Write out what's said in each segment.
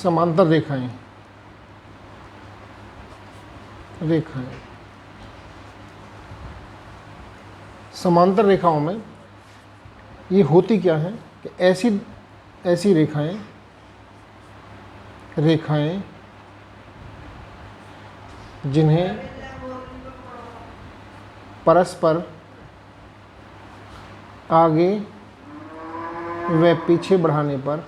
समांतर रेखाएं समांतर रेखाओं में ये होती क्या है कि ऐसी रेखाएं जिन्हें परस्पर आगे व पीछे बढ़ाने पर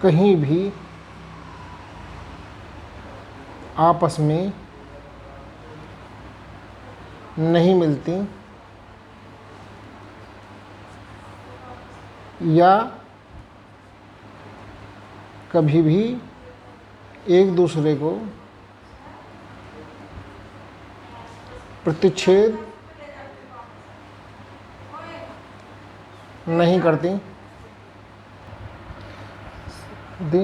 कहीं भी आपस में नहीं मिलती या कभी भी एक दूसरे को प्रतिच्छेद नहीं करती,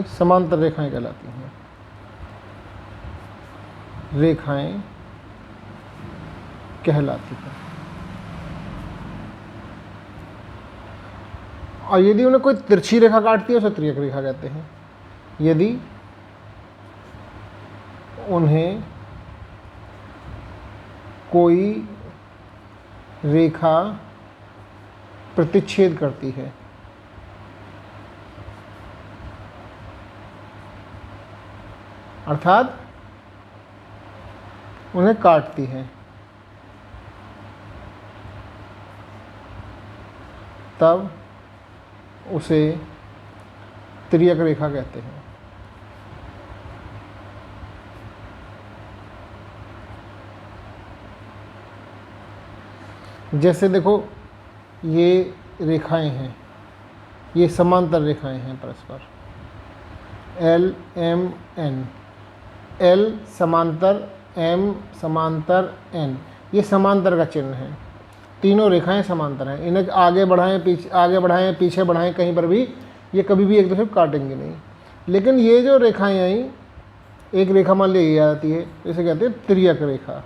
समांतर रेखाएं कहलाती हैं। और यदि उन्हें कोई तिरछी रेखा काटती है उसे त्रियक रेखा कहते हैं। यदि उन्हें कोई रेखा प्रतिच्छेद करती है अर्थात उन्हें काटती है, तब उसे त्रियक रेखा कहते हैं। जैसे देखो ये रेखाएं हैं, ये समांतर रेखाएं हैं परस्पर, एल एम एन, एल समांतर, एम समांतर, एन, ये समांतर का चिन्ह है। तीनों रेखाएं समांतर हैं। इन्हें आगे बढ़ाएं पीछे बढ़ाएं, कहीं पर भी ये कभी भी एक दूसरे को काटेंगे नहीं। लेकिन ये जो रेखाएं आई, एक रेखा मान ली जाती है, इसे कहते हैं त्रियक रेखा।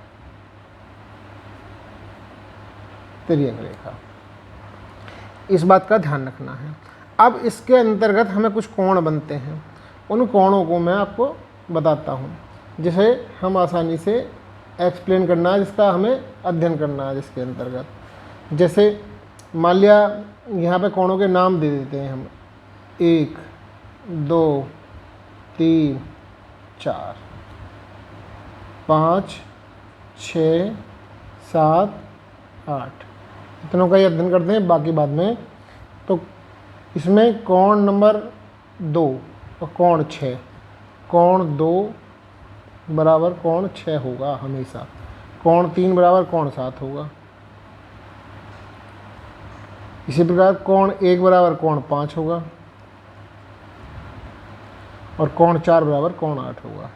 इस बात का ध्यान रखना है। अब इसके अंतर्गत हमें कुछ कोण बनते हैं, उन कोणों को मैं आपको बताता हूँ, जिसे हम आसानी से एक्सप्लेन करना है, जिसका हमें अध्ययन करना है जिसके अंतर्गत। जैसे मान लिया यहाँ पे कोणों के नाम दे देते हैं हम, 1 2 3 4 5 6 7 8, इतनों का ही अध्ययन करते हैं, बाकी बाद में। तो इसमें कोण नंबर 2 और कोण 6, कोण 2 बराबर कोण 6 होगा हमेशा, कोण 3 बराबर कोण 7 होगा। इसी प्रकार कोण 1 बराबर कोण 5 होगा और कोण 4 बराबर कोण 8 होगा,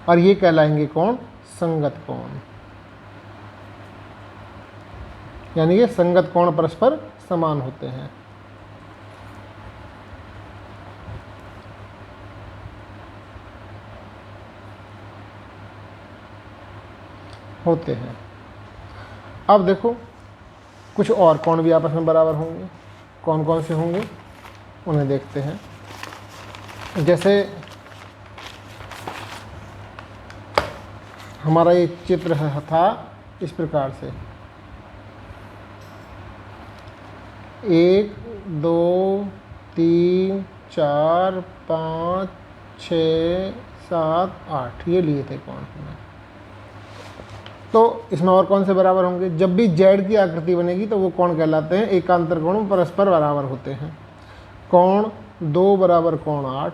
और ये कहलाएंगे कोण संगत कोण। यानी कि संगत कोण परस्पर समान होते हैं। अब देखो कुछ और कोण भी आपस में बराबर होंगे। कौन कौन से होंगे उन्हें देखते हैं। जैसे हमारा ये चित्र था इस प्रकार से, 1 2 3 4 5 6 7 8 ये लिए थे कोण हमने। तो इसमें और कौन से बराबर होंगे? जब भी जेड की आकृति बनेगी तो वो कोण कहलाते हैं एकांतर कोण, परस्पर बराबर होते हैं। कोण 2 बराबर कोण 8,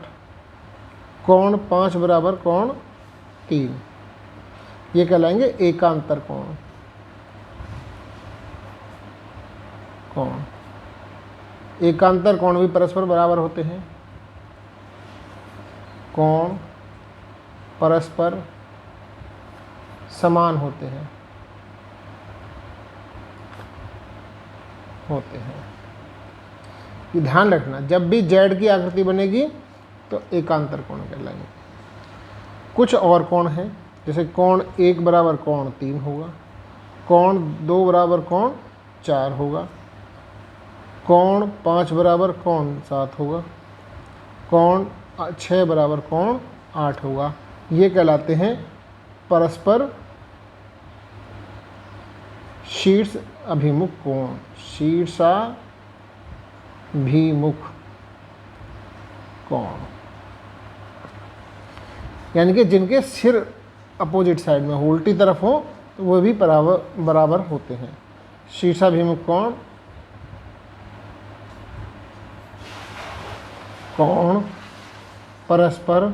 कोण 5 बराबर कोण 3, ये कहलाएंगे एकांतर कोण। एकांतर कोण भी परस्पर बराबर होते हैं। कोण परस्पर समान होते हैं। ये ध्यान रखना, जब भी जेड की आकृति बनेगी तो एकांतर कोण कहलाएंगे। कुछ और कोण हैं, जैसे कोण 1 बराबर कोण 3 होगा, कोण 2 बराबर कोण 4 होगा, कोण 5 बराबर कोण 7 होगा, कोण 6 बराबर कोण 8 होगा। ये कहलाते हैं परस्पर शीर्ष अभिमुख कोण, शीर्षाभिमुख कोण, यानी कि जिनके सिर अपोजिट साइड में उल्टी तरफ हो तो वो भी बराबर होते हैं। शीर्षाभिमुख कोण, कोण परस्पर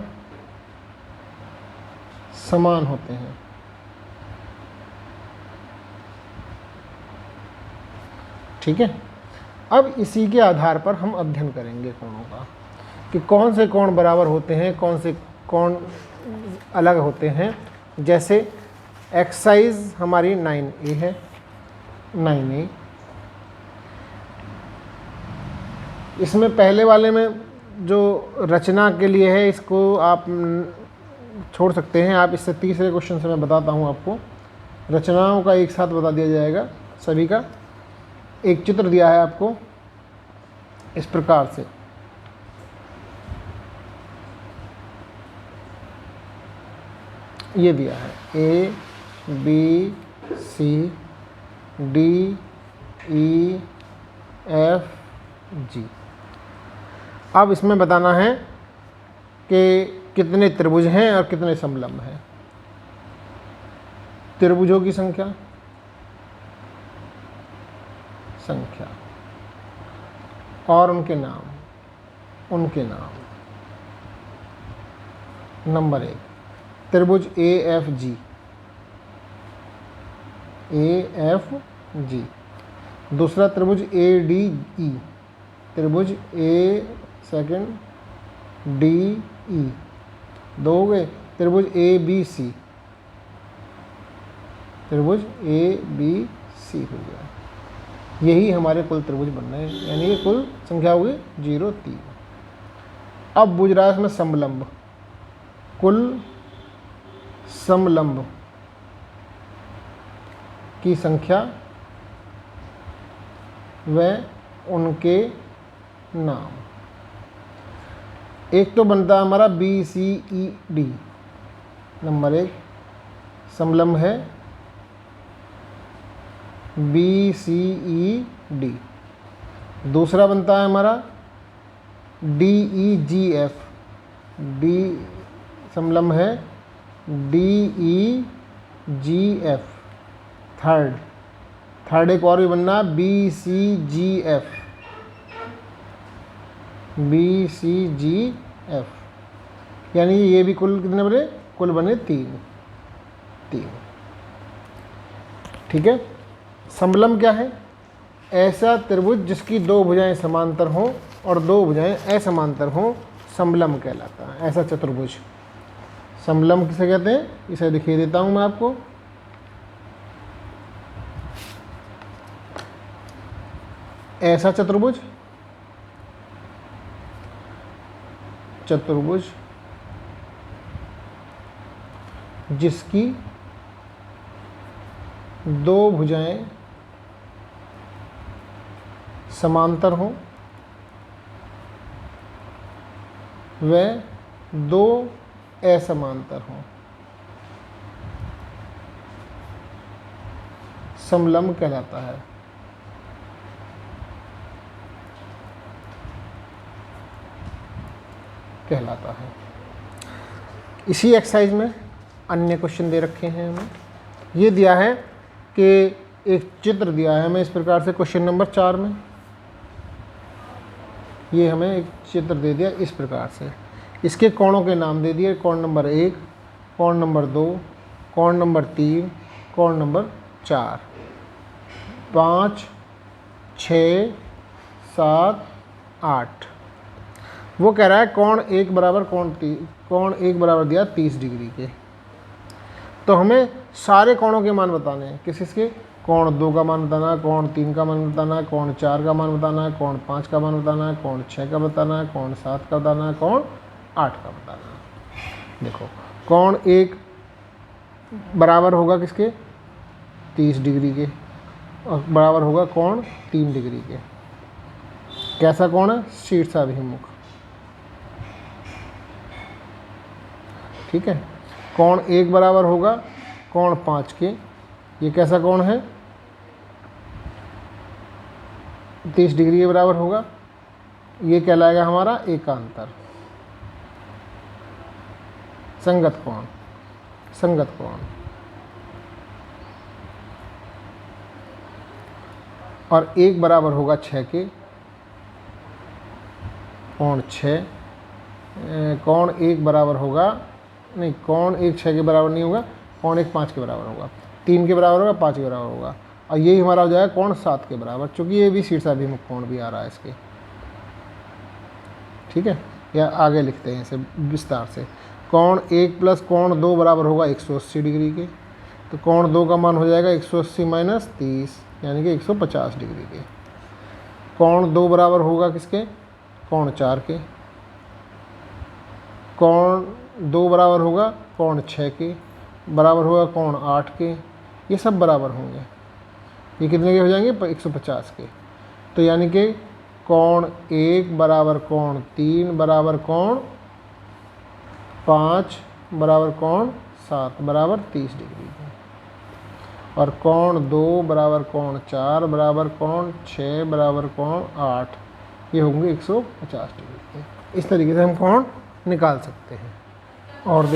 समान होते हैं। ठीक है, अब इसी के आधार पर हम अध्ययन करेंगे कोणों का कि कौन से कोण बराबर होते हैं, कौन से कोण अलग होते हैं। जैसे एक्सरसाइज हमारी 9A है, 9A। इसमें पहले वाले में जो रचना के लिए है इसको आप छोड़ सकते हैं। आप इससे तीसरे क्वेश्चन से मैं बताता हूँ आपको। रचनाओं का एक साथ बता दिया जाएगा सभी का। एक चित्र दिया है आपको इस प्रकार से, ये दिया है A B C D E F G। अब इसमें बताना है कि कितने त्रिभुज हैं और कितने समलंब हैं। त्रिभुजों की संख्या और उनके नाम। नंबर 1 त्रिभुज AFG, दूसरा त्रिभुज ADE, त्रिभुज सेकंड DE, 2 हो गए। त्रिभुज ABC, त्रिभुज ABC हो गया। यही हमारे कुल त्रिभुज बन रहे हैं, यानी कि कुल संख्या हुई 0 3। अब बुझ रहा है इसमें समलंब। कुल समलंब की संख्या व उनके नाम। एक तो बनता है हमारा BCED, नंबर 1 समलंब है BCED। दूसरा बनता है हमारा DEGF, समलंब है DEGF। थर्ड एक और भी बनना BCGF, यानी ये भी कुल कितने बने? कुल बने 3। ठीक है। समलंब क्या है? ऐसा त्रिभुज जिसकी 2 भुजाएं समांतर हों और 2 भुजाएं असमांतर हों, समलंब कहलाता है। ऐसा चतुर्भुज समलंब किसे कहते हैं? इसे दिखा देता हूं मैं आपको। ऐसा चतुर्भुज जिसकी 2 भुजाएं समांतर हों व 2 असमांतर हों, समलंब कहलाता है। इसी एक्सरसाइज में अन्य क्वेश्चन दे रखे हैं हमें। ये दिया है कि एक चित्र दिया है हमें इस प्रकार से क्वेश्चन नंबर 4 में। ये हमें एक चित्र दे दिया इस प्रकार से। इसके कोणों के नाम दे दिए, कोण नंबर 1, कोण नंबर 2, कोण नंबर 3, कोण नंबर 4, 5, 6, 7, 8। वो कह रहा है कोण 1 बराबर दिया 30 डिग्री के। तो हमें सारे कोणों के मान बताने हैं। किसके? कोण 2 का मान बताना, कोण 3 का मान बताना, कोण 4 का मान बताना, कोण 5 का मान बताना, कोण 6 का बताना, कोण 7 का बताना, कोण 8 का बताना। देखो, कोण 1 बराबर होगा किसके? 30 डिग्री के, और बराबर होगा कोण 3 डिग्री के। कैसा कोण है? शीर्षाभिमुख। ठीक है। कोण 1 बराबर होगा कोण 5 के। ये कैसा कोण है? 30 डिग्री के बराबर होगा। ये कहलाएगा हमारा एकांतर, संगत कोण, संगत कोण। और 1 बराबर होगा 6 के, कोण 6। कोण 1 बराबर होगा, नहीं, कोण 1 6 के बराबर नहीं होगा, कोण 1 5 के बराबर होगा, 3 के बराबर होगा, 5 के बराबर होगा, और यही हमारा हो जाएगा कोण 7 के बराबर, चूँकि ये भी शीर्षाभिमुख कोण भी आ रहा है इसके। ठीक है, या आगे लिखते हैं इसे विस्तार से। कोण 1 प्लस कोण 2 बराबर होगा 180 डिग्री के। तो कोण 2 का मान हो जाएगा 180 माइनस 30, यानी कि 150 डिग्री के। कोण 2 बराबर होगा किसके? कोण 4 के। कोण 2 बराबर होगा कोण 6 के, बराबर होगा कोण 8 के। ये सब बराबर होंगे। ये कितने के हो जाएंगे? 150 के। तो यानी कि कोण 1 बराबर कोण 3 बराबर कोण 5 बराबर कोण 7 बराबर 30 डिग्री के। और कोण 2 बराबर कोण 4 बराबर कोण 6 बराबर कोण 8, ये होंगे 150 डिग्री के। इस तरीके से हम कोण निकाल सकते हैं। और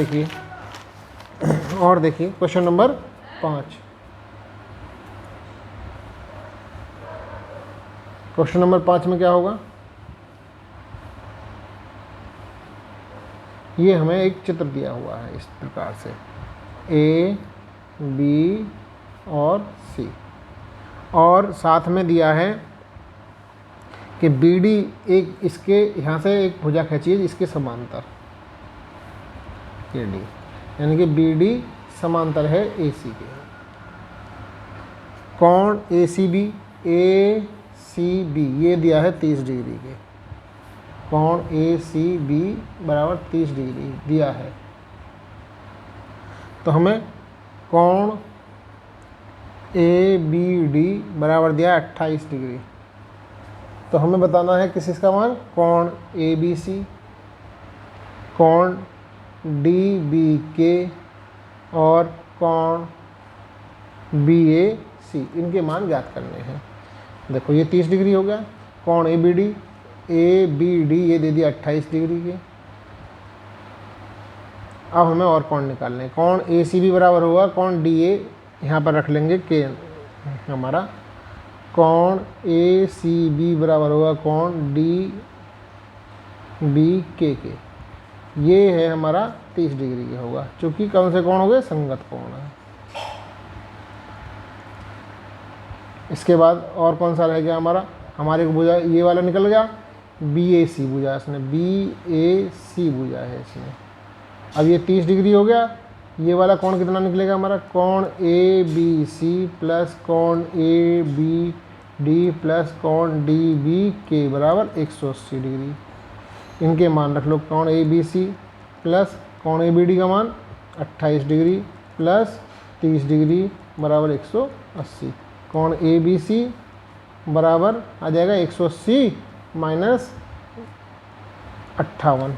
देखिए क्वेश्चन नंबर 5। क्वेश्चन नंबर 5 में क्या होगा? ये हमें एक चित्र दिया हुआ है इस प्रकार से, A, B और C, और साथ में दिया है कि BD एक इसके यहाँ से एक भुजा खींचिए इसके समांतर, AD, यानी कि BD समांतर है AC के। कोण ACB ये दिया है 30 डिग्री के। कोण ACB बराबर 30 डिग्री दिया है। तो हमें कोण ABD बराबर दिया है 28 डिग्री। तो हमें बताना है किस इसका मान? कोण ABC, कोण DBK और कोण BAC, इनके मान ज्ञात करने हैं। देखो ये 30 डिग्री हो गया। कोण ABD ये दे दिया 28 डिग्री के। अब हमें और कोण निकालने हैं। कोण ACB बराबर होगा कोण DA, यहाँ पर रख लेंगे के हमारा। कोण ACB बराबर होगा कोण DBK के। ये है हमारा 30 डिग्री के होगा, चूँकि कौन से कोण हो गए? संगत कोण है। इसके बाद और कौन सा रह गया हमारा? हमारे को भुजा ये वाला निकल गया, BAC भुजा, इसने BAC भुजा है इसमें। अब ये 30 डिग्री हो गया। ये वाला कोण कितना निकलेगा हमारा? कोण ABC प्लस कोण ABD प्लस कोण DBK बराबर 180 डिग्री। इनके मान रख लो। कोण ABC प्लस कोण ABD का मान 28 डिग्री प्लस 30 डिग्री बराबर 180। कोण ABC बराबर आ जाएगा 180 माइनस 58।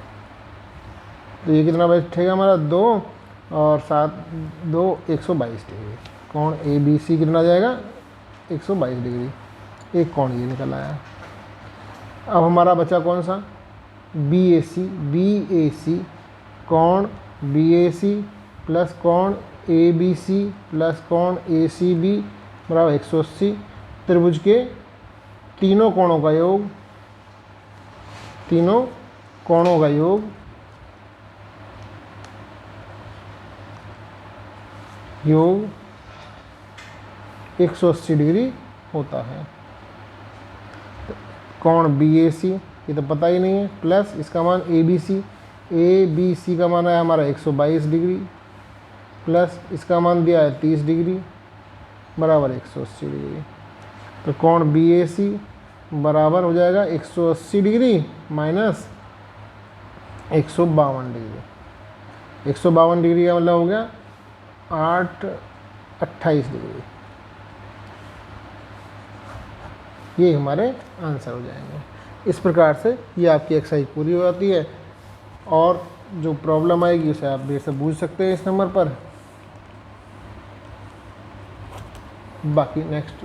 तो ये कितना बैठेगा हमारा? 2 और 7 2 122 डिग्री। कोण ABC कितना आ जाएगा? 122 डिग्री। एक कोण ये निकल आया। अब हमारा बचा कौन सा? BAC। कोण BAC प्लस कोण ABC प्लस कोण ACB बराबर 180। त्रिभुज के तीनों कोणों का योग, तीनों कोणों का योग योग 180 डिग्री होता है। कोण BAC ये तो पता ही नहीं है, प्लस इसका मान ABC का मान है हमारा 122 डिग्री प्लस इसका मान दिया है 30 डिग्री बराबर 180 डिग्री। तो कोण BAC बराबर हो जाएगा 180 डिग्री माइनस 152 डिग्री। 152 डिग्री का मतलब हो गया 28 डिग्री। ये हमारे आंसर हो जाएंगे। इस प्रकार से ये आपकी एक्सरसाइज पूरी हो जाती है, और जो प्रॉब्लम आएगी उसे आप देर से पूछ सकते हैं इस नंबर पर। बाकी नेक्स्ट